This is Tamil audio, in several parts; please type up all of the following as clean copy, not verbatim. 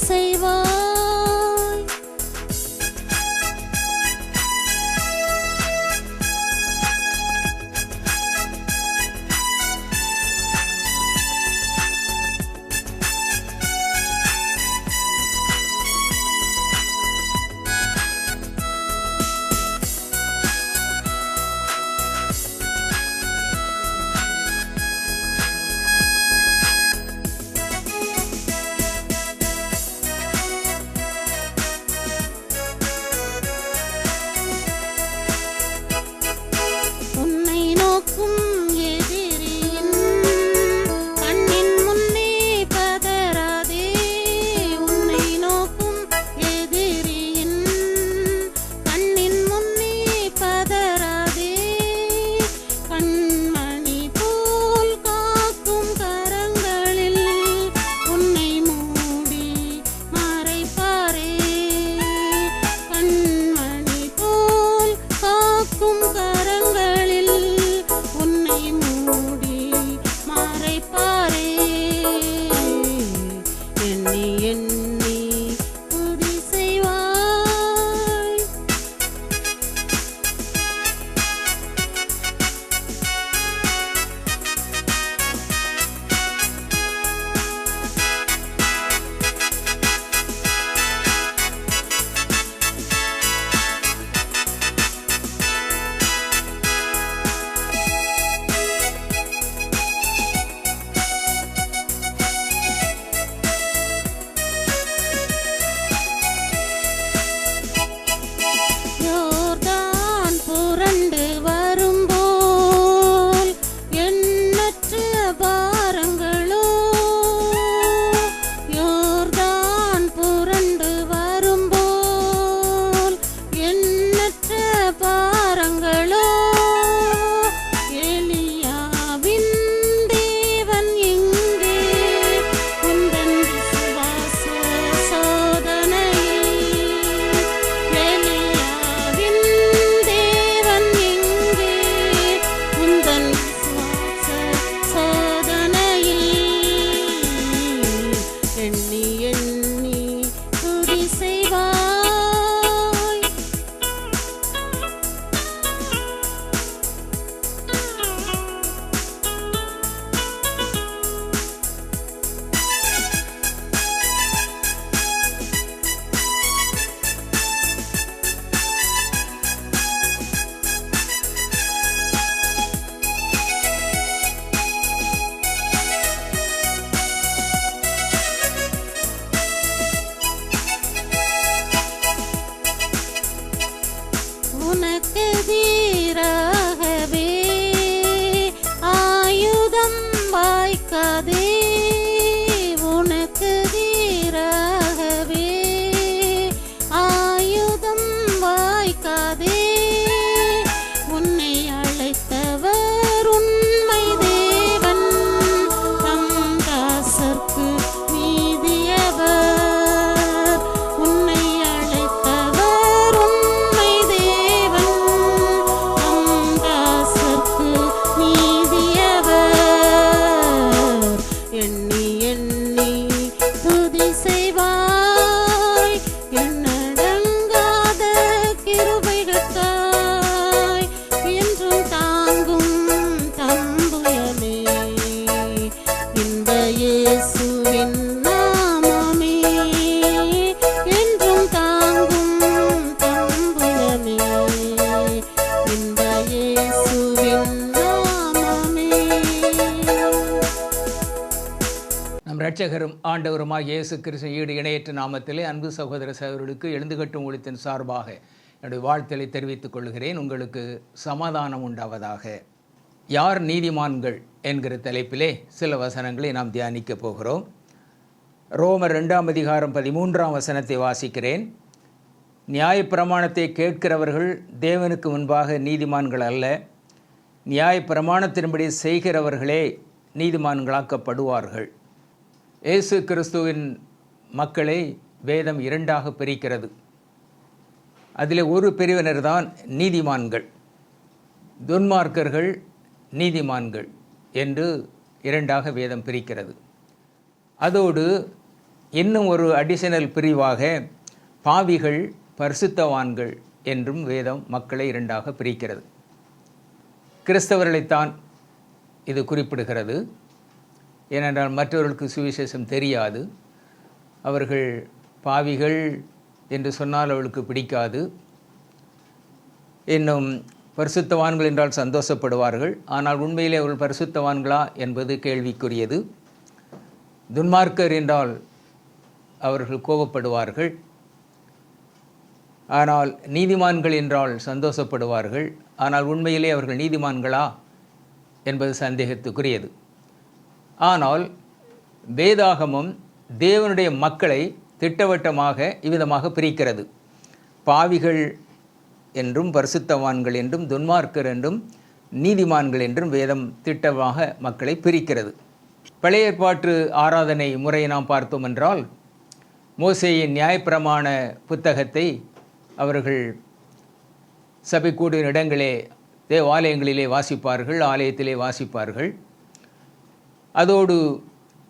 செய்வாய். இரட்சகரும் ஆண்டவருமாகிய இயேசு கிறிஸ்து ஈடு இணையற்ற நாமத்திலே அன்பு சகோதர சகோதரர்களுக்கு எழுந்துகட்டும் ஊழியத்தின் சார்பாக என்னுடைய வாழ்த்தலை தெரிவித்துக் கொள்கிறேன். உங்களுக்கு சமாதானம் உண்டாவதாக. யார் நீதிமான்கள் என்கிற தலைப்பிலே சில வசனங்களை நாம் தியானிக்க போகிறோம். ரோமர் 2:13 வாசிக்கிறேன். நியாயப்பிரமாணத்தை கேட்கிறவர்கள் தேவனுக்கு முன்பாக நீதிமான்கள் அல்ல, நியாயப்பிரமாணத்தின்படி செய்கிறவர்களே நீதிமான்களாக்கப்படுவார்கள். இயேசு கிறிஸ்துவின் மக்களை வேதம் இரண்டாக பிரிக்கிறது. அதில் ஒரு பிரிவினர் தான் நீதிமான்கள். துன்மார்க்கர்கள் நீதிமான்கள் என்று இரண்டாக வேதம் பிரிக்கிறது. அதோடு இன்னும் ஒரு அடிஷனல் பிரிவாக பாவிகள் பரிசுத்தவான்கள் என்றும் வேதம் மக்களை இரண்டாக பிரிக்கிறது. கிறிஸ்தவர்களைத்தான் இது குறிப்பிடுகிறது. ஏனென்றால் மற்றவர்களுக்கு சுவிசேஷம் தெரியாது. அவர்கள் பாவிகள் என்று சொன்னால் அவர்களுக்கு பிடிக்காது. இன்னும் பரிசுத்தவான்கள் என்றால் சந்தோஷப்படுவார்கள். ஆனால் உண்மையிலே அவர்கள் பரிசுத்தவான்களா என்பது கேள்விக்குரியது. துன்மார்க்கர் என்றால் அவர்கள் கோபப்படுவார்கள். ஆனால் நீதிமான்கள் என்றால் சந்தோஷப்படுவார்கள். ஆனால் உண்மையிலே அவர்கள் நீதிமான்களா என்பது சந்தேகத்துக்குரியது. ஆனால் வேதாகமம் தேவனுடைய மக்களை திட்டவட்டமாக இவ்விதமாக பிரிக்கிறது. பாவிகள் என்றும் பரிசுத்தவான்கள் என்றும் துன்மார்க்கர் என்றும் நீதிமான்கள் என்றும் வேதம் திட்டமாக மக்களை பிரிக்கிறது. பழைய ஏற்பாட்டு ஆராதனை முறையை நாம் பார்த்தோம் என்றால், மோசேயின் நியாயப்பிரமாண புத்தகத்தை அவர்கள் சபை கூடும் இடங்களே தேவாலயங்களிலே வாசிப்பார்கள், ஆலயத்திலே வாசிப்பார்கள். அதோடு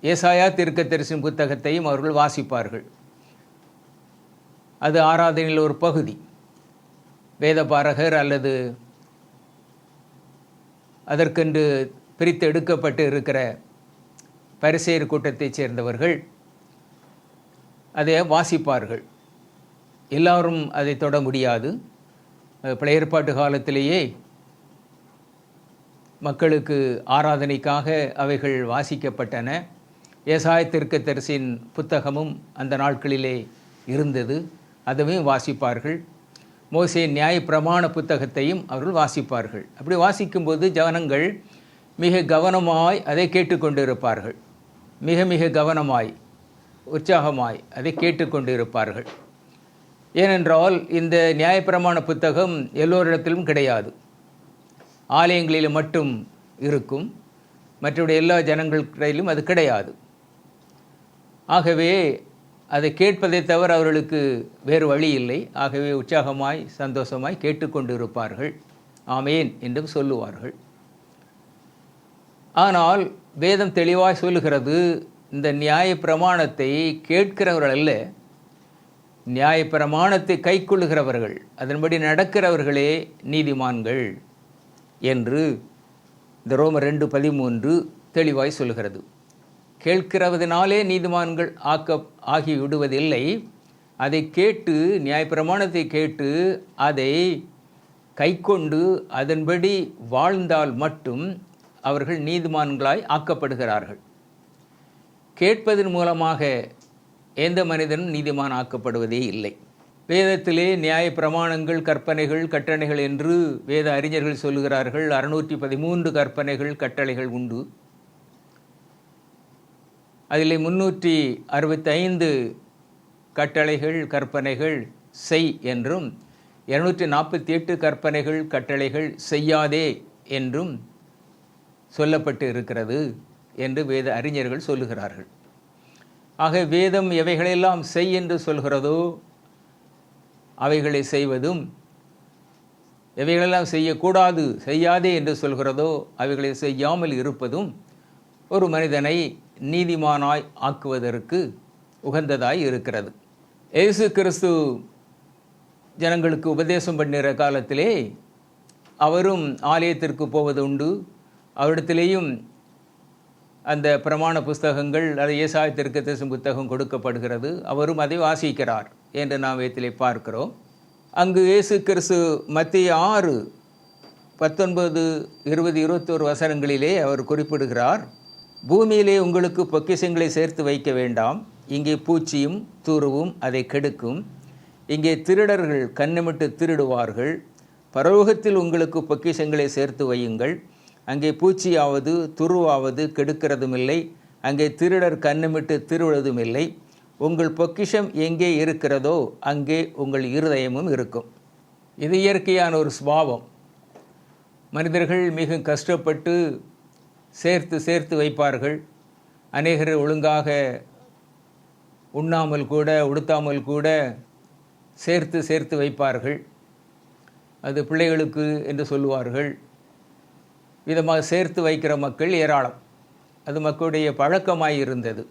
ஏசாயா தீர்க்கதரிசன புத்தகத்தையும் அவர்கள் வாசிப்பார்கள். அது ஆராதனையில் ஒரு பகுதி. வேதபாரகர் அல்லது அதற்கென்று பிரித்து எடுக்கப்பட்டு இருக்கிற பரிசேயர் கூட்டத்தைச் சேர்ந்தவர்கள் அதை வாசிப்பார்கள். எல்லாரும் அதை தொட முடியாது. பழைய ஏற்பாட்டு காலத்திலேயே மக்களுக்கு ஆராதனைக்காக அவைகள் வாசிக்கப்பட்டன. ஏசாயா தீர்க்கதரிசியின் புத்தகமும் அந்த நாட்களிலே இருந்தது. அதுவும் வாசிப்பார்கள். மோசே நியாயப்பிரமாண புத்தகத்தையும் அவர்கள் வாசிப்பார்கள். அப்படி வாசிக்கும்போது ஜனங்கள் மிக கவனமாய் அதை கேட்டுக்கொண்டு இருப்பார்கள். மிக மிக கவனமாய் உற்சாகமாய் அதை கேட்டுக்கொண்டு இருப்பார்கள். ஏனென்றால் இந்த நியாயப்பிரமாண புத்தகம் எல்லோரிடத்திலும் கிடையாது. ஆலயங்களில் மட்டும் இருக்கும். மற்றபடி எல்லா ஜனங்களிலும் அது கிடையாது. ஆகவே அதை கேட்பதை தவிர அவர்களுக்கு வேறு வழி இல்லை. ஆகவே உற்சாகமாய் சந்தோஷமாய் கேட்டுக்கொண்டு இருப்பார்கள். ஆமேன் என்றும் சொல்லுவார்கள். ஆனால் வேதம் தெளிவாய் சொல்லுகிறது, இந்த நியாயப்பிரமாணத்தை கேட்கிறவர்கள் அல்ல, நியாயப்பிரமாணத்தை கைக்கொள்ளுகிறவர்கள், அதன்படி நடக்கிறவர்களே நீதிமான்கள் என்று இந்த ரோமர் 2:13 தெளிவாய் சொல்கிறது. கேட்கிறவதனாலே நீதிமான்கள் ஆகி விடுவதில்லை. அதை கேட்டு நியாயப்பிரமாணத்தை கேட்டு அதை கைக்கொண்டு அதன்படி வாழ்ந்தால் மட்டும் அவர்கள் நீதிமான்களாய் ஆக்கப்படுகிறார்கள். கேட்பதன் மூலமாக எந்த மனிதனும் நீதிமான் ஆக்கப்படுவதே இல்லை. வேதத்திலே நியாயப்பிரமாணங்கள், கற்பனைகள், கட்டளைகள் என்று வேத அறிஞர்கள் சொல்லுகிறார்கள். 613 கற்பனைகள், கட்டளைகள் உண்டு. அதில் 365 கட்டளைகள், கற்பனைகள் செய் என்றும், 248 கற்பனைகள், கட்டளைகள் செய்யாதே என்றும் சொல்லப்பட்டு இருக்கிறது என்று வேத அறிஞர்கள் சொல்லுகிறார்கள். ஆக வேதம் எவைகளெல்லாம் செய் என்று சொல்கிறதோ அவைகளை செய்வதும், எவைகளெல்லாம் செய்யக்கூடாது, செய்யாதே என்று சொல்கிறதோ அவைகளை செய்யாமல் இருப்பதும் ஒரு மனிதனை நீதிமானாய் ஆக்குவதற்கு உகந்ததாய் இருக்கிறது. இயேசு கிறிஸ்து ஜனங்களுக்கு உபதேசம் பண்ணுகிற காலத்திலே அவரும் ஆலயத்திற்கு போவது உண்டு. அவரிடத்திலேயும் அந்த பிரமாண புஸ்தகங்கள், அது ஏசாயா தீர்க்கதரிசன புத்தகம் கொடுக்கப்படுகிறது. அவரும் அதை வாசிக்கிறார் என்று நாம் வேதத்திலே பார்க்கிறோம். அங்கு இயேசு கிறிஸ்து மத்தேயு 6:19, 20, 21 வசனங்களிலே அவர் குறிப்பிடுகிறார், பூமியிலே உங்களுக்கு பொக்கிஷங்களை சேர்த்து வைக்க வேண்டாம், இங்கே பூச்சியும் துருவும் அதை கெடுக்கும், இங்கே திருடர்கள் கன்னமிட்டு திருடுவார்கள். பரலோகத்தில் உங்களுக்கு பொக்கிஷங்களை சேர்த்து வையுங்கள், அங்கே பூச்சியாவது துருவாவது கெடுக்கிறதுமில்லை, அங்கே திருடர் கன்னமிட்டு திருடுவதும் இல்லை. உங்கள் பொக்கிஷம் எங்கே இருக்கிறதோ அங்கே உங்கள் இருதயமும் இருக்கும். இது இயற்கையான ஒரு சுபாவம். மனிதர்கள் மிக கஷ்டப்பட்டு சேர்த்து சேர்த்து வைப்பார்கள். அநேகர் ஒழுங்காக உண்ணாமல் கூட உடுத்தாமல் கூட சேர்த்து சேர்த்து வைப்பார்கள். அது பிள்ளைகளுக்கு என்று சொல்லுவார்கள். விதமாக சேர்த்து வைக்கிற மக்கள் ஏராளம். அது மக்களுடைய பழக்கமாய் இருந்தது.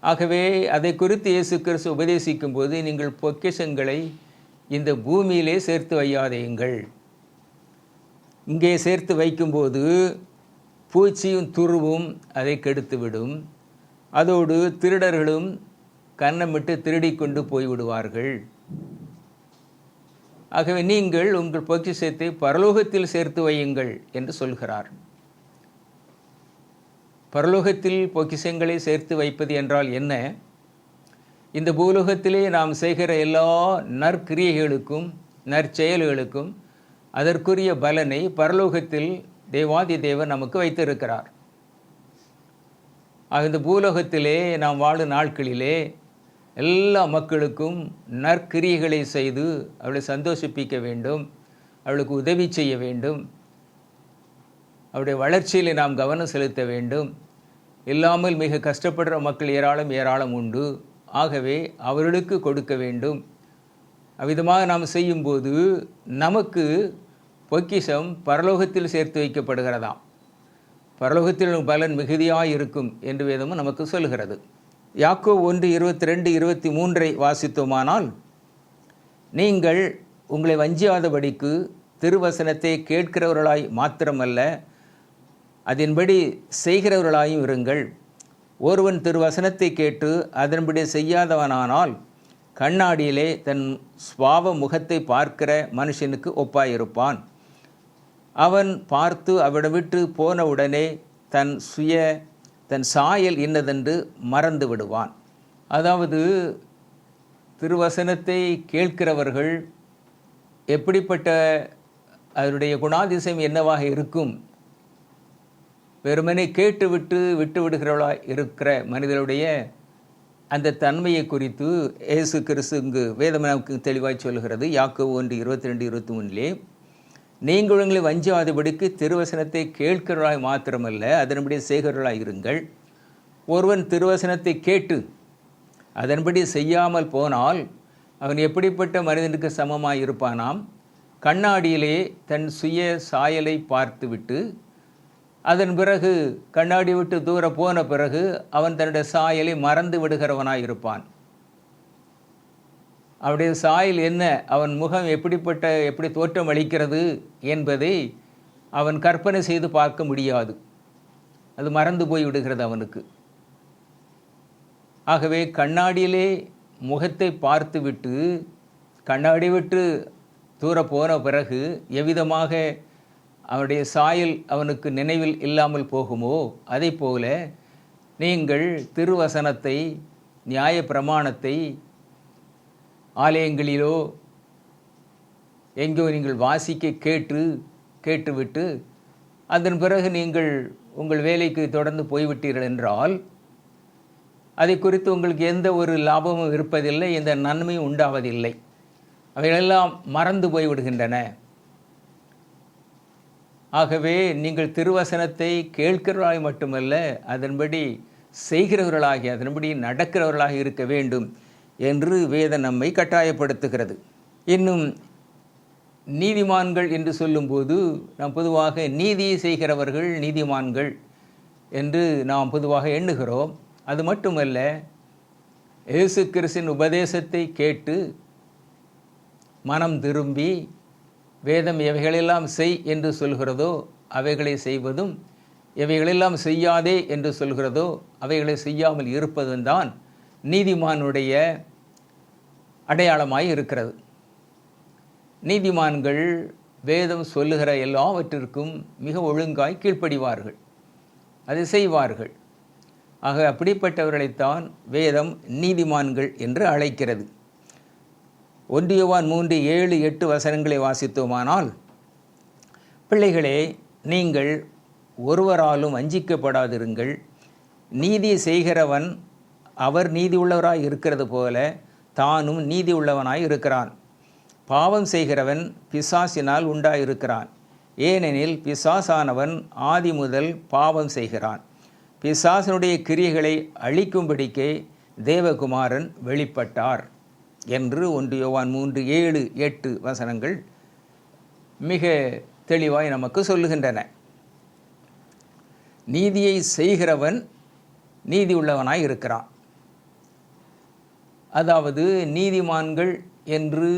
ஆகவே அதை குறித்து இயேசு கிறிஸ்து உபதேசிக்கும் போது, நீங்கள் பொக்கிஷங்களை இந்த பூமியிலே சேர்த்து வையாதேயுங்கள். இங்கே சேர்த்து வைக்கும்போது பூச்சியும் துருவும் அதை கெடுத்துவிடும். அதோடு திருடர்களும் கன்னமிட்டு திருடிக்கொண்டு போய்விடுவார்கள். ஆகவே நீங்கள் உங்கள் பொக்கிஷத்தை பரலோகத்தில் சேர்த்து வையுங்கள் என்று சொல்கிறார். பரலோகத்தில் பொக்கிஷங்களை சேர்த்து வைப்பது என்றால் என்ன? இந்த பூலோகத்திலே நாம் செய்கிற எல்லா நற்கிரியைகளுக்கும் நற்செயல்களுக்கும் அதற்குரிய பலனை பரலோகத்தில் தேவாதி தேவன் நமக்கு வைத்திருக்கிறார். இந்த பூலோகத்திலே நாம் வாழும் நாட்களிலே எல்லா மக்களுக்கும் நற்கிரியைகளை செய்து அவளை சந்தோஷிப்பிக்க வேண்டும், அவளுக்கு உதவி செய்ய வேண்டும், அவருடைய வளர்ச்சியில் நாம் கவனம் செலுத்த வேண்டும். இல்லாமல் மிக கஷ்டப்படுற மக்கள் ஏராளம் உண்டு. ஆகவே அவர்களுக்கு கொடுக்க வேண்டும். அவ்விதமாக நாம் செய்யும்போது நமக்கு பொக்கிஷம் பரலோகத்தில் சேர்த்து வைக்கப்படுகிறதாம். பரலோகத்தில் பலன் மிகுதியாக இருக்கும் என்று வேதமும் நமக்கு சொல்கிறது. யாக்கோபு 1:22-23 வாசித்தோமானால், நீங்கள் உங்களை வஞ்சியாதபடிக்கு திருவசனத்தை கேட்கிறவர்களாய் மாத்திரமல்ல, அதன்படி செய்கிறவர்களாயும் இருங்கள். ஒருவன் திருவசனத்தை கேட்டு அதன்படி செய்யாதவனானால் கண்ணாடியிலே தன் சுவாவ முகத்தை பார்க்கிற மனுஷனுக்கு ஒப்பாயிருப்பான். அவன் பார்த்து அவனை விட்டு போன உடனே தன் சாயல் இன்னதென்று மறந்து விடுவான். அதாவது திருவசனத்தை கேட்கிறவர்கள் எப்படிப்பட்ட அதனுடைய குணாதிசயம் என்னவாக இருக்கும்? வெறுமனை கேட்டு விட்டு விடுகிறவர்களாக இருக்கிற மனிதனுடைய அந்த தன்மையை குறித்து இயேசு கிறிஸ்து இங்கு வேதம் நமக்கு தெளிவாய் சொல்கிறது. யாக்கோபு 1:22-23 நீங்கள் உங்களை வஞ்சாதபடிக்கு திருவசனத்தை கேட்கிறவர்களாய் மாத்திரமல்ல, அதன்படி செய்கிறவர்களாய் இருங்கள். ஒருவன் திருவசனத்தை கேட்டு அதன்படி செய்யாமல் போனால் அவன் எப்படிப்பட்ட மனிதனுக்கு சமமாய் இருப்பானாம்? கண்ணாடியிலே தன் சுய சாயலை பார்த்துவிட்டு அதன் பிறகு கண்ணாடி விட்டு தூர போன பிறகு அவன் தன்னுடைய சாயலை மறந்து விடுகிறவனாய் இருப்பான். அவனுடைய சாயல் என்ன, அவன் முகம் எப்படி தோற்றம் அளிக்கிறது என்பதை அவன் கற்பனை செய்து பார்க்க முடியாது. அது மறந்து போய் விடுகிறது அவனுக்கு. ஆகவே கண்ணாடியிலே முகத்தை பார்த்துவிட்டு கண்ணாடி விட்டு தூர போன பிறகு எவ்விதமாக அவனுடைய சாயல் அவனுக்கு நினைவில் இல்லாமல் போகுமோ, அதை போல நீங்கள் திருவசனத்தை நியாய பிரமாணத்தை ஆலயங்களிலோ எங்கோ நீங்கள் வாசிக்க கேட்டுவிட்டு அதன் பிறகு நீங்கள் உங்கள் வேலைக்கு தொடர்ந்து போய்விட்டீர்கள் என்றால் அதை குறித்து உங்களுக்கு எந்த ஒரு லாபமும் இருப்பதில்லை, எந்த நன்மையும் உண்டாவதில்லை. அவைகளெல்லாம் மறந்து போய்விடுகின்றன. ஆகவே நீங்கள் திருவசனத்தை கேட்கிறவர்களாக மட்டுமல்ல, அதன்படி செய்கிறவர்களாகி அதன்படி நடக்கிறவர்களாக இருக்க வேண்டும் என்று வேதம் நம்மை கட்டாயப்படுத்துகிறது. இன்னும் நீதிமான்கள் என்று சொல்லும்போது நாம் பொதுவாக நீதியை செய்கிறவர்கள் நீதிமான்கள் என்று நாம் பொதுவாக எண்ணுகிறோம். அது மட்டுமல்ல, இயேசு கிறிஸ்துவின் உபதேசத்தை கேட்டு மனம் திரும்பி வேதம் எவைகளெல்லாம் செய் என்று சொல்கிறதோ அவைகளை செய்வதும், எவைகளெல்லாம் செய்யாதே என்று சொல்கிறதோ அவைகளை செய்யாமல் இருப்பதும் தான் நீதிமானுடைய அடையாளமாய் இருக்கிறது. நீதிமான்கள் வேதம் சொல்லுகிற எல்லாவற்றிற்கும் மிக ஒழுங்காய் கீழ்ப்படிவார்கள், அதை செய்வார்கள். ஆக அப்படிப்பட்டவர்களைத்தான் வேதம் நீதிமான்கள் என்று அழைக்கிறது. 1 யோவான் 3:7-8 வாசித்தோமானால், பிள்ளைகளே, நீங்கள் ஒருவராலும் வஞ்சிக்கப்படாதிருங்கள். நீதி செய்கிறவன் அவர் நீதி உள்ளவராய் இருக்கிறது போல தானும் நீதி உள்ளவனாய் இருக்கிறான். பாவம் செய்கிறவன் பிசாசினால் உண்டாயிருக்கிறான். ஏனெனில் பிசாசானவன் ஆதி முதல் பாவம் செய்கிறான். பிசாசனுடைய கிரியைகளை அழிக்கும்படிக்கே தேவகுமாரன் வெளிப்பட்டார் என்று 1 யோவான் 3:7-8 மிக தெளிவாய் நமக்கு சொல்லுகின்றன. நீதியை செய்கிறவன் நீதி உள்ளவனாய் இருக்கிறான். அதாவது நீதிமான்கள் என்று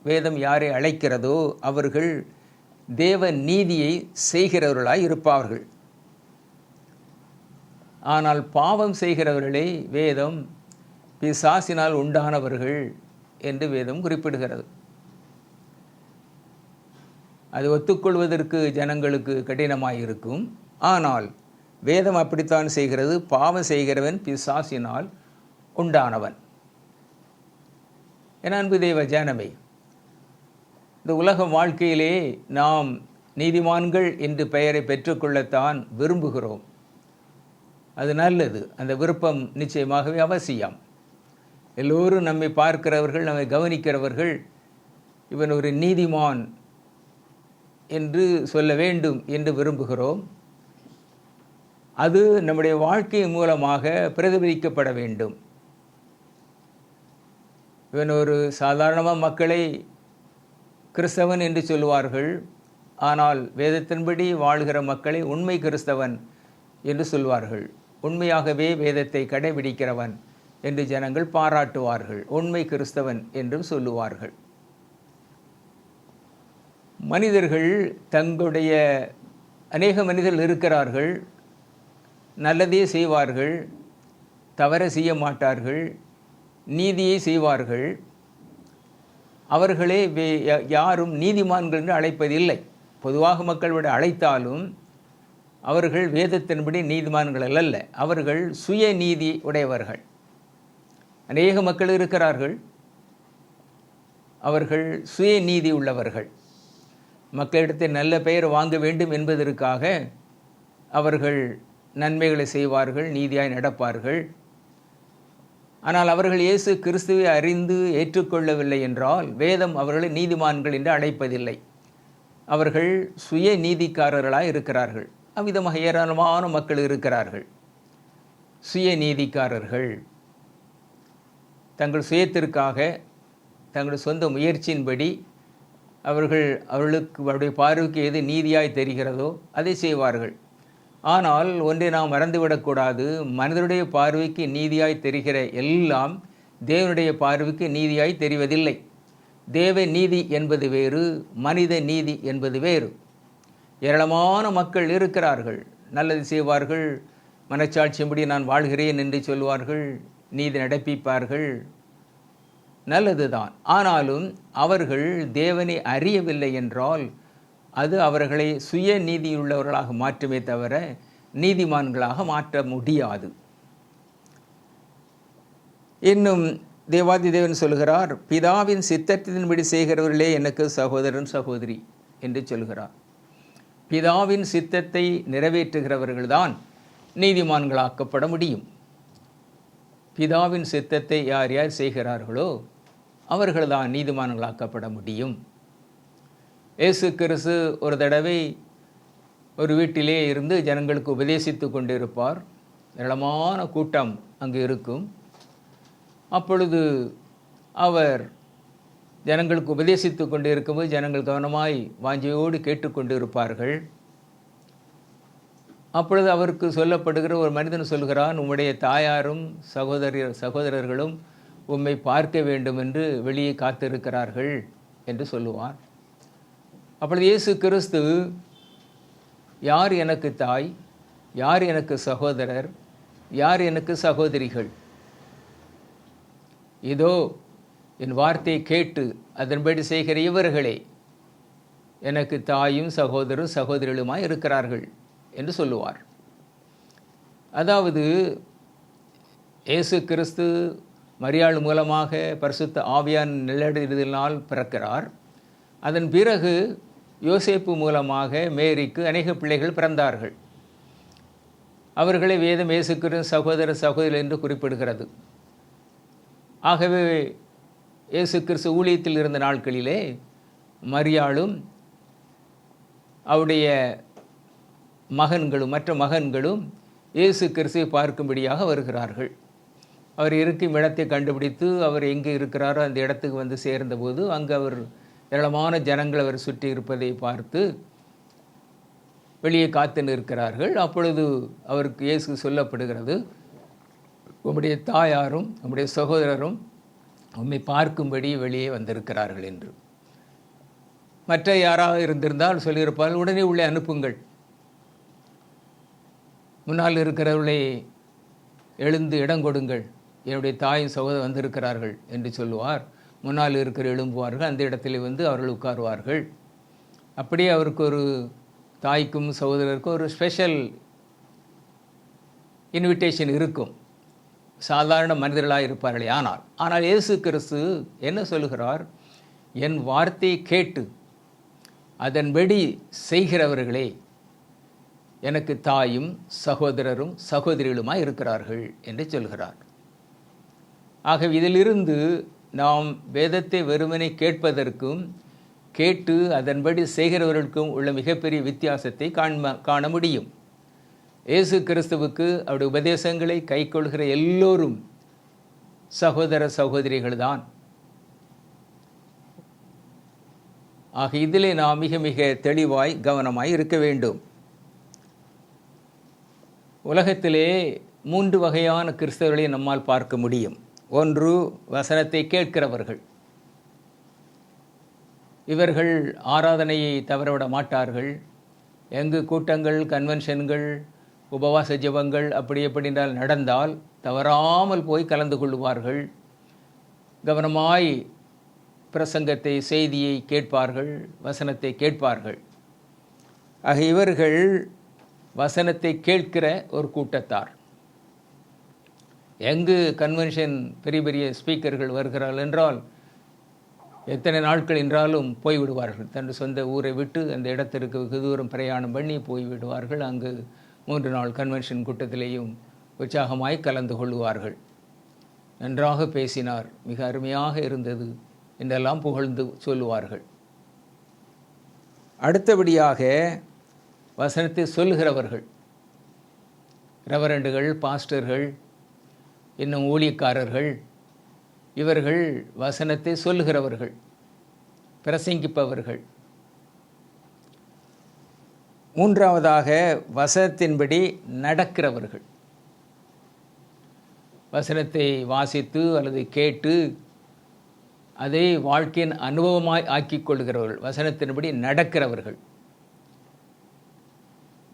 வேதம் யாரை அழைக்கிறதோ அவர்கள் தேவ நீதியை செய்கிறவர்களாய் இருப்பார்கள். ஆனால் பாவம் செய்கிறவர்களை வேதம் பிசாசினால் உண்டானவர்கள் என்று வேதம் குறிப்பிடுகிறது. அது ஒத்துக்கொள்வதற்கு ஜனங்களுக்கு கடினமாயிருக்கும். ஆனால் வேதம் அப்படித்தான் செய்கிறது. பாவம் செய்கிறவன் பிசாசினால் உண்டானவன். என் அன்பு தேவ ஜனமே, இந்த உலக வாழ்க்கையிலே நாம் நீதிமான்கள் என்று பெயரை பெற்றுக்கொள்ளத்தான் விரும்புகிறோம். அது நல்லது. அந்த விருப்பம் நிச்சயமாகவே அவசியம். எல்லோரும் நம்மை பார்க்கிறவர்கள், நம்மை கவனிக்கிறவர்கள், இவன் ஒரு நீதிமான் என்று சொல்ல வேண்டும் என்று விரும்புகிறோம். அது நம்முடைய வாழ்க்கை மூலமாக பிரதிபலிக்கப்பட வேண்டும். இவன் ஒரு சாதாரணமாக மக்களை கிறிஸ்தவன் என்று சொல்வார்கள். ஆனால் வேதத்தின்படி வாழ்கிற மக்களை உண்மை கிறிஸ்தவன் என்று சொல்வார்கள். உண்மையாகவே வேதத்தை கடைபிடிக்கிறவன் என்று ஜனங்கள் பாராட்டுவார்கள். உண்மை கிறிஸ்தவன் என்றும் சொல்லுவார்கள். மனிதர்கள் தங்களுடைய அநேக மனிதர்கள் இருக்கிறார்கள். நல்லதே செய்வார்கள், தவற செய்ய மாட்டார்கள், நீதியை செய்வார்கள். அவர்களே யாரும் நீதிமான்கள் என்று அழைப்பதில்லை. பொதுவாக மக்கள் விட அழைத்தாலும் அவர்கள் வேதத்தின்படி நீதிமான்கள் அல்ல. அவர்கள் சுய நீதி உடையவர்கள். அநேக மக்கள் இருக்கிறார்கள், அவர்கள் சுய நீதி உள்ளவர்கள். மக்களிடத்தில் நல்ல பெயர் வாங்க வேண்டும் என்பதற்காக அவர்கள் நன்மைகளை செய்வார்கள், நீதியாய் நடப்பார்கள். ஆனால் அவர்கள் இயேசு கிறிஸ்துவை அறிந்து ஏற்றுக்கொள்ளவில்லை என்றால் வேதம் அவர்களை நீதிமான்கள் என்று அழைப்பதில்லை. அவர்கள் சுய நீதிக்காரர்களாக இருக்கிறார்கள். அவ்விதமாக ஏராளமான மக்கள் இருக்கிறார்கள். சுய நீதிக்காரர்கள் தங்கள் சுயத்திற்காக, தங்கள் சொந்த முயற்சியின்படி அவர்களுக்கு அவருடைய பார்வைக்கு எது நீதியாய் தெரிகிறதோ அதை செய்வார்கள். ஆனால் ஒன்றை நாம் மறந்துவிடக்கூடாது. மனிதனுடைய பார்வைக்கு நீதியாய் தெரிகிற எல்லாம் தேவனுடைய பார்வைக்கு நீதியாய் தெரிவதில்லை. தேவ நீதி என்பது வேறு, மனித நீதி என்பது வேறு. ஏராளமான மக்கள் இருக்கிறார்கள். நல்லது செய்வார்கள், மனச்சாட்சியின்படி நான் வாழ்கிறேன் என்று சொல்வார்கள், நீதி நடப்பிப்பார்கள், நல்லதுதான். ஆனாலும் அவர்கள் தேவனை அறியவில்லை என்றால் அது அவர்களை சுய நீதியுள்ளவர்களாக மாற்றுமே தவிர நீதிமான்களாக மாற்ற முடியாது. இன்னும் தேவாதி தேவன் சொல்கிறார், பிதாவின் சித்தத்தின்படி செய்கிறவர்களே எனக்கு சகோதரன் சகோதரி என்று சொல்கிறார். பிதாவின் சித்தத்தை நிறைவேற்றுகிறவர்கள்தான் நீதிமான்களாக்கப்பட முடியும். பிதாவின் சித்தத்தை யார் யார் செய்கிறார்களோ அவர்கள்தான் நீதிமான்களாக்கப்பட முடியும். இயேசு கிறிஸ்து ஒரு தடவை ஒரு வீட்டிலே இருந்து ஜனங்களுக்கு உபதேசித்து கொண்டிருப்பார். ஏராளமான கூட்டம் அங்கு இருக்கும். அப்பொழுது அவர் ஜனங்களுக்கு உபதேசித்து கொண்டு இருக்கும்போது ஜனங்கள் கவனமாய் வாஞ்சையோடு கேட்டுக்கொண்டு இருப்பார்கள். அப்பொழுது அவருக்கு சொல்லப்படுகிற ஒரு மனிதன் சொல்கிறான், உம்முடைய தாயாரும் சகோதரர்களும் உம்மை பார்க்க வேண்டும் என்று வெளியே காத்திருக்கிறார்கள் என்று சொல்லுவார். அப்பொழுது இயேசு கிறிஸ்து, யார் எனக்கு தாய், யார் எனக்கு சகோதரர், யார் எனக்கு சகோதரிகள்? இதோ என் வார்த்தையை கேட்டு அதன்படி செய்கிற இவர்களே எனக்கு தாயும் சகோதரரும் சகோதரிகளுமாய் இருக்கிறார்கள் என்று சொல்லுவார். அதாவது இயேசு கிறிஸ்து மரியாள் மூலமாக பரிசுத்த ஆவியான் நிழலினால் பிறக்கிறார். அதன் பிறகு யோசேப்பு மூலமாக மேரிக்கு அநேக பிள்ளைகள் பிறந்தார்கள். அவர்களை வேதம் இயேசு கிறிஸ்து சகோதர சகோதரி என்று குறிப்பிடுகிறது. ஆகவே இயேசு கிறிஸ்து ஊழியத்தில் இருந்த நாட்களிலே மரியாளும் அவருடைய மகன்களும் மற்ற மகன்களும் இயேசு கிறிஸ்துவை பார்க்கும்படியாக வருகிறார்கள். அவர் இருக்கும் இடத்தை கண்டுபிடித்து அவர் எங்கே இருக்கிறாரோ அந்த இடத்துக்கு வந்து சேர்ந்தபோது அங்கு அவர் ஏராளமான ஜனங்கள் அவர் சுற்றி இருப்பதை பார்த்து வெளியே காத்து நிற்கிறார்கள். அப்பொழுது அவருக்கு இயேசு சொல்லப்படுகிறது, உம்முடைய தாயாரும் உம்முடைய சகோதரரும் உம்மை பார்க்கும்படி வெளியே வந்திருக்கிறார்கள் என்று. மற்ற யாராவது இருந்திருந்தால் சொல்லியிருப்பார்கள், உடனே உள்ளே அனுப்புங்கள், முன்னால் இருக்கிறவர்களை எழுந்து இடம் கொடுங்கள், என்னுடைய தாயும் சகோதரர் வந்திருக்கிறார்கள் என்று சொல்லுவார். முன்னால் இருக்கிற எழும்புவார்கள், அந்த இடத்துல வந்து அவர்கள் உட்காருவார்கள். அப்படியே அவருக்கு ஒரு தாய்க்கும் சகோதரருக்கும் ஒரு ஸ்பெஷல் இன்விடேஷன் இருக்கும். சாதாரண மனிதர்களாக இருப்பார்களே. ஆனால் இயேசு கிறிஸ்து என்ன சொல்லுகிறார்? என் வார்த்தையை கேட்டு அதன்படி செய்கிறவர்களே எனக்கு தாயும் சகோதரரும் சகோதரிகளுமாய் இருக்கிறார்கள் என்று சொல்கிறார். ஆகவே இதிலிருந்து நாம் வேதத்தை வெறுமனே கேட்பதற்கும் கேட்டு அதன்படி செய்கிறவர்களுக்கும் உள்ள மிகப்பெரிய வித்தியாசத்தை காண முடியும். இயேசு கிறிஸ்துவுக்கு அவருடைய உபதேசங்களை கைக்கொள்கிற எல்லோரும் சகோதர சகோதரிகள் தான். ஆக இதிலே நாம் மிக மிக தெளிவாய் கவனமாய் இருக்க வேண்டும். உலகத்திலே 3 வகையான கிறிஸ்தவர்களை நம்மால் பார்க்க முடியும். ஒன்று, வசனத்தை கேட்கிறவர்கள். இவர்கள் ஆராதனையை தவறவிட மாட்டார்கள். எங்கு கூட்டங்கள், கன்வென்ஷன்கள், உபவாச ஜெபங்கள் அப்படி எப்படின்றால் நடந்தால் தவறாமல் போய் கலந்து கொள்வார்கள். கவனமாய் பிரசங்கத்தை, செய்தியை கேட்பார்கள், வசனத்தை கேட்பார்கள். ஆக இவர்கள் வசனத்தை கேட்கிற ஒரு கூட்டத்தார். எங்கு கன்வென்ஷன் பெரிய பெரிய ஸ்பீக்கர்கள் வருகிறார்கள் என்றால் எத்தனை நாட்கள் என்றாலும் போய்விடுவார்கள். தன் சொந்த ஊரை விட்டு அந்த இடத்திற்கு வெகு தூரம் பிரயாணம் பண்ணி போய்விடுவார்கள். அங்கு 3 நாள் கன்வென்ஷன் கூட்டத்திலேயும் உற்சாகமாய் கலந்து கொள்வார்கள். நன்றாக பேசினார், மிக அருமையாக இருந்தது என்றெல்லாம் புகழ்ந்து சொல்லுவார்கள். அடுத்தபடியாக வசனத்தை சொல்லுகிறவர்கள், ரெவரண்டுகள், பாஸ்டர்கள், இன்னும் ஊழியக்காரர்கள், இவர்கள் வசனத்தை சொல்லுகிறவர்கள், பிரசங்கிப்பவர்கள். மூன்றாவதாக வசனத்தின்படி நடக்கிறவர்கள். வசனத்தை வாசித்து அல்லது கேட்டு அதை வாழ்க்கையின் அனுபவமாய் ஆக்கிக் கொள்கிறவர்கள், வசனத்தின்படி நடக்கிறவர்கள்.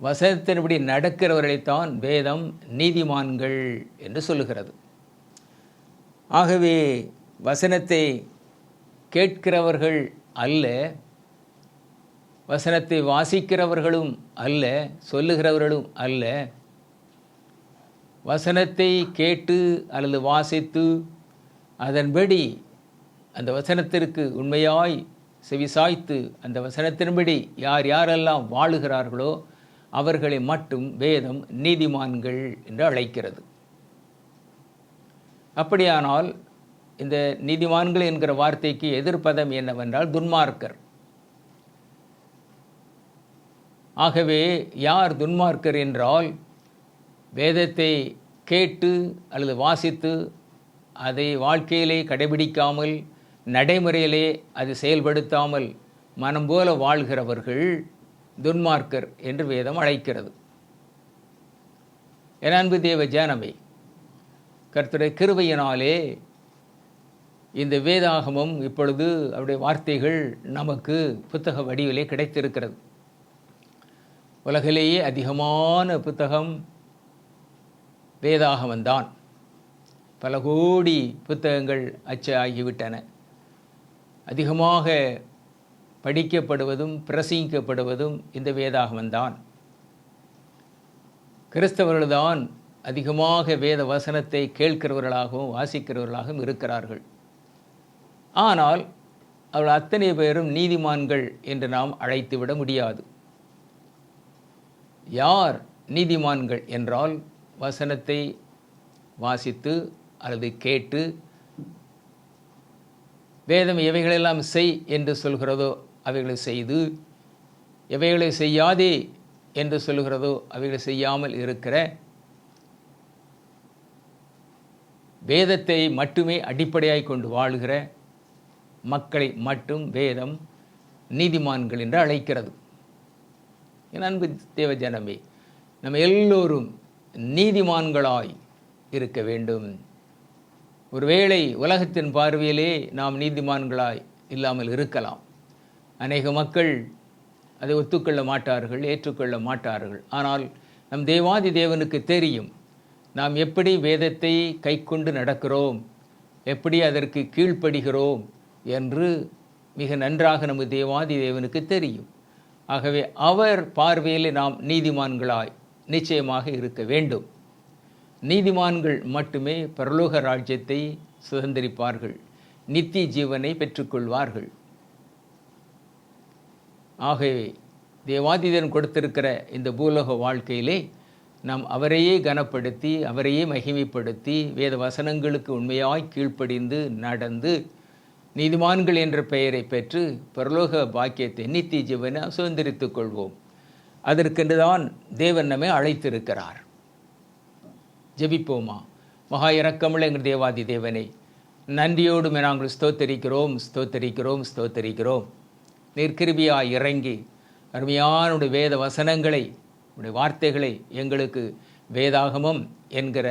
வசனத்தின்படி நடக்கிறவர்களைத்தான் வேதம் நீதிமான்கள் என்று சொல்லுகிறது. ஆகவே வசனத்தை கேட்கிறவர்கள் அல்ல, வசனத்தை வாசிக்கிறவர்களும் அல்ல, சொல்லுகிறவர்களும் அல்ல. வசனத்தை கேட்டு அல்லது வாசித்து அதன்படி அந்த வசனத்திற்கு உண்மையாய் செவிசாய்த்து அந்த வசனத்தின்படி யார் யாரெல்லாம் வாழுகிறார்களோ அவர்களை மட்டும் வேதம் நீதிமான்கள் என்று அழைக்கிறது. அப்படியானால் இந்த நீதிமான்கள் என்கிற வார்த்தைக்கு எதிர்ப்பதம் என்னவென்றால் துன்மார்க்கர். ஆகவே யார் துன்மார்க்கர் என்றால், வேதத்தை கேட்டு அல்லது வாசித்து அதை வாழ்க்கையிலே கடைபிடிக்காமல், நடைமுறையிலே அது செயல்படுத்தாமல் மனம் போல வாழ்கிறவர்கள் துன்மார்க்கர் என்று வேதம் அழைக்கிறது. என் அன்பு தேவ ஜனமே, கர்த்தருடைய கிருபையினாலே இந்த வேதாகமம் இப்பொழுது அவருடைய வார்த்தைகள் நமக்கு புத்தக வடிவிலே கிடைத்திருக்கிறது. உலகிலேயே அதிகமான புத்தகம் வேதாகமந்தான். பல கோடி புத்தகங்கள் அச்சாகிவிட்டன. அதிகமாக படிக்கப்படுவதும் பிரசங்கிக்கப்படுவதும் இந்த வேதாகமந்தான். கிறிஸ்தவர்கள்தான் அதிகமாக வேத வசனத்தை கேட்கிறவர்களாகவும் வாசிக்கிறவர்களாகவும் இருக்கிறார்கள். ஆனால் அவர்கள் அத்தனை பேரும் நீதிமான்கள் என்று நாம் அழைத்துவிட முடியாது. யார் நீதிமான்கள் என்றால், வசனத்தை வாசித்து அல்லது கேட்டு வேதம் எவைகளெல்லாம் செய் என்று சொல்கிறதோ அவைகளை செய்து, எவைகளை செய்யாதே என்று சொல்கிறதோ அவைகளை செய்யாமல் இருக்கிற, வேதத்தை மட்டுமே அடிப்படையாய் கொண்டு வாழுகிற மக்களை மட்டும் வேதம் நீதிமான்கள் என்று அழைக்கிறது. என் அன்பு தேவ ஜனமே, நம்ம எல்லோரும் நீதிமான்களாய் இருக்க வேண்டும். ஒருவேளை உலகத்தின் பார்வையிலே நாம் நீதிமான்களாய் இல்லாமல் இருக்கலாம். அநேக மக்கள் அதை ஒத்துக்கொள்ள மாட்டார்கள், ஏற்றுக்கொள்ள மாட்டார்கள். ஆனால் நம் தேவாதி தேவனுக்கு தெரியும் நாம் எப்படி வேதத்தை கைக்கொண்டு நடக்கிறோம், எப்படி அதற்கு கீழ்ப்படுகிறோம் என்று மிக நன்றாக நமது தேவாதி தேவனுக்கு தெரியும். ஆகவே அவர் பார்வையில் நாம் நீதிமான்களாய் நிச்சயமாக இருக்க வேண்டும். நீதிமான்கள் மட்டுமே பரலோக ராஜ்யத்தை சுதந்திரிப்பார்கள், நித்திய ஜீவனை பெற்றுக்கொள்வார்கள். ஆகவே தேவாதிதன் கொடுத்திருக்கிற இந்த பூலோக வாழ்க்கையிலே நாம் அவரையே கனப்படுத்தி, அவரையே மகிமைப்படுத்தி, வேத வசனங்களுக்கு உண்மையாய் கீழ்ப்படிந்து நடந்து நீதிமான்கள் என்ற பெயரை பெற்று பரலோக பாக்கியத்தை நித்திய ஜீவனை சுதந்திரித்துக் கொள்வோம். அதற்கென்றுதான் தேவன் நம்மை அழைத்திருக்கிறார். ஜெபிப்போமா. மகா இரக்கமுள்ள எங்கள் தேவாதி தேவனை, நன்றியோடு நாங்கள் ஸ்தோத்தரிக்கிறோம், ஸ்தோத்தரிக்கிறோம், ஸ்தோத்தரிக்கிறோம். நீர் கிருபையாய் இறங்கி அருமையான உடைய வேத வசனங்களை, உடைய வார்த்தைகளை எங்களுக்கு வேதாகமம் என்கிற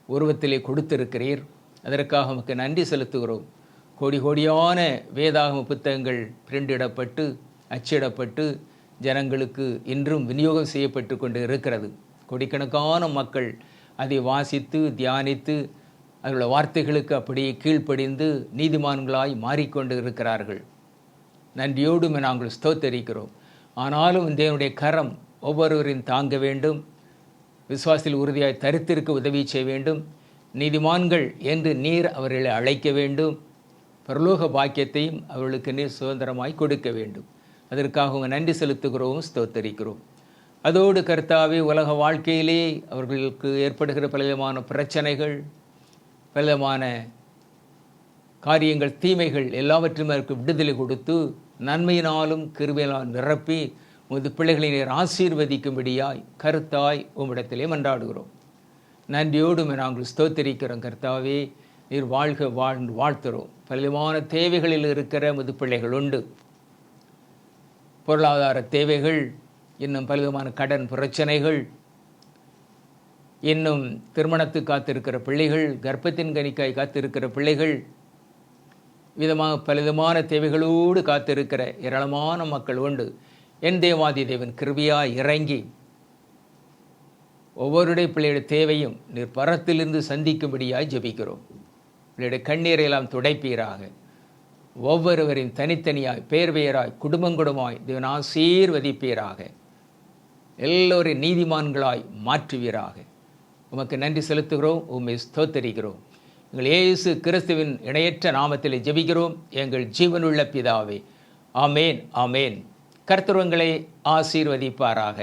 உருவத்திலே கொடுத்திருக்கிறீர். அதற்காக உமக்கு நன்றி செலுத்துகிறோம். கோடி கோடியான வேதாகம புத்தகங்கள் பிரிண்டிடப்பட்டு அச்சிடப்பட்டு ஜனங்களுக்கு இன்றும் விநியோகம் செய்யப்பட்டு கொண்டு இருக்கிறது. கோடிக்கணக்கான மக்கள் அதை வாசித்து தியானித்து அதனுடைய வார்த்தைகளுக்கு அப்படியே கீழ்ப்படிந்து நீதிமான்களாய் மாறிக்கொண்டு இருக்கிறார்கள். நன்றியோடு நாங்கள் ஸ்தோத்தரிக்கிறோம். ஆனாலும் தேவனுடைய கரம் ஒவ்வொருவரையும் தாங்க வேண்டும். விசுவாசத்தில் உறுதியாய் தரித்திருக்க உதவி செய்ய வேண்டும். நீதிமான்கள் என்று நீர் அவர்களை அழைக்க வேண்டும். பரலோக பாக்கியத்தையும் அவர்களுக்கு நீர் சுதந்திரமாய் கொடுக்க வேண்டும். அதற்காக உங்கள் நன்றி செலுத்துகிறோம், ஸ்தோத்தரிக்கிறோம். அதோடு கர்த்தாவே, உலக வாழ்க்கையிலே அவர்களுக்கு ஏற்படுகிற பலவிதமான பிரச்சனைகள், பலவிதமான காரியங்கள், தீமைகள் எல்லாவற்றும் அவருக்கு விடுதலை கொடுத்து நன்மையினாலும் கிருபையினாலும் நிரப்பி உமது பிள்ளைகளை நீர் ஆசீர்வதிக்கும்படியாய் கருத்தாய் உம்மிடத்திலே மன்றாடுகிறோம். நன்றியோடு நாங்கள் ஸ்தோத்தரிக்கிறோம். கர்த்தாவே, நீர் வாழ்க வாழ்ந்து வாழ்த்துகிறோம். பலவிதமான தேவைகளில் இருக்கிற உமது பிள்ளைகள் உண்டு. பொருளாதார தேவைகள், இன்னும் பலவிதமான கடன் பிரச்சனைகள், இன்னும் திருமணத்துக்கு காத்திருக்கிற பிள்ளைகள், கர்ப்பத்தின் கனிக்காய் காத்திருக்கிற பிள்ளைகள், பலவிதமான தேவைகளோடு காத்திருக்கிற ஏராளமான மக்கள் உண்டு. என் தேவாதி தேவன் கிருபையாய் இறங்கி ஒவ்வொருடைய பிள்ளையுடைய தேவையும் நீர் பரத்திலிருந்து சந்திக்கும்படியாய் ஜெபிக்கிறோம். பிள்ளையுடைய கண்ணீரையெல்லாம் துடைப்பீராக. ஒவ்வொருவரின் தனித்தனியாய் பெயர் பெயராய் குடும்பங்குடுமாய் தேவன் ஆசீர்வதிப்பீராக. எல்லோரையும் நீதிமான்களாய் மாற்றுவீராக. உமக்கு நன்றி செலுத்துகிறோம், உம்மை ஸ்தோத்தரிக்கிறோம். எங்கள் இயேசு கிறிஸ்துவின் இணையற்ற நாமத்தில் ஜெபிக்கிறோம் எங்கள் ஜீவனுள்ள பிதாவே. ஆமேன், ஆமேன். கர்த்தர் உங்களை ஆசீர்வதிப்பாராக.